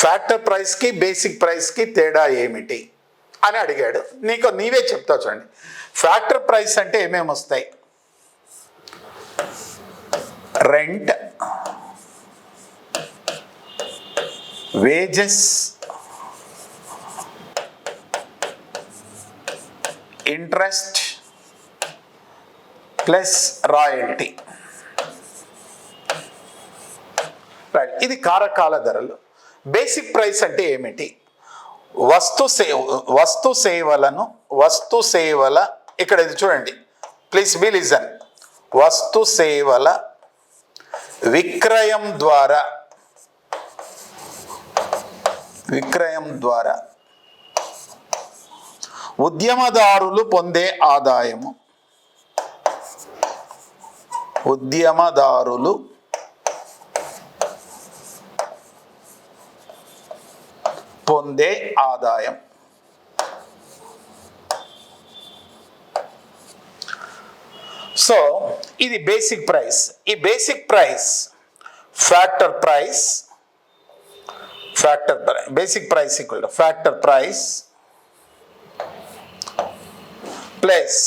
Factor ప్రైస్కి basic ప్రైస్కి తేడా ఏమిటి అని అడిగాడు. నీవే చెప్తావు చూడండి. ఫ్యాక్టర్ ప్రైస్ అంటే ఏమేమి వస్తాయి? Rent, wages, interest plus royalty. Right, ఇది కారకాల ధరలు. బేసిక్ ప్రైస్ అంటే ఏమిటి? వస్తు సేవల ఇక్కడ ఇది చూడండి, ప్లీజ్ బి లిజన్. వస్తు సేవల విక్రయం ద్వారా ఉద్యమదారులు పొందే ఆదాయము. ఉద్యమదారులు పొందే ఆదాయం. సో ఇది బేసిక్ ప్రైస్. ఈ basic price factor price, basic price equal to factor price plus.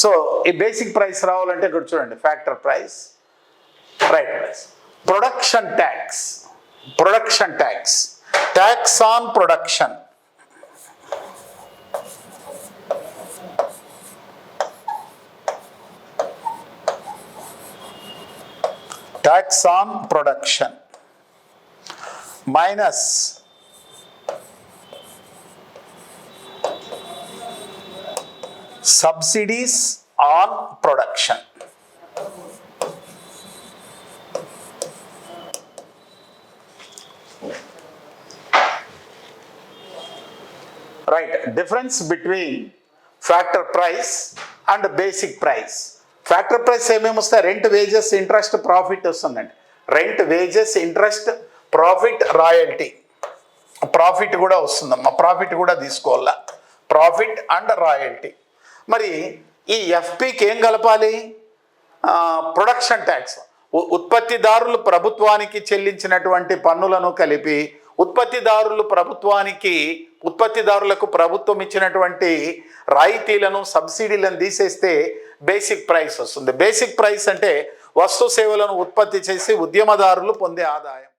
So ఈ బేసిక్ ప్రైస్ రావాలంటే ఇక్కడ చూడండి, factor price, right price, production tax, tax on production, tax on production minus subsidies on production. Right, difference between factor price and basic price. Factor price ఏమేమి వస్తాయి? Rent, wages, interest, profit వస్తుందండి. Rent, wages, interest, profit, royalty. Profit కూడా వస్తుందమ్మా, profit కూడా తీసుకోవాలా, profit and royalty. మరి ఈ ఎఫ్పికి ఏం కలపాలి? Production tax. ఉత్పత్తిదారులు ప్రభుత్వానికి చెల్లించినటువంటి పన్నులను కలిపి ఉత్పత్తిదారులకు ప్రభుత్వం ఇచ్చినటువంటి రాయితీలను, సబ్సిడీలను తీసేస్తే బేసిక్ ప్రైస్ వస్తుంది. బేసిక్ ప్రైస్ అంటే వస్తు సేవలను ఉత్పత్తి చేసి ఉద్యమదారులు పొందే ఆదాయం.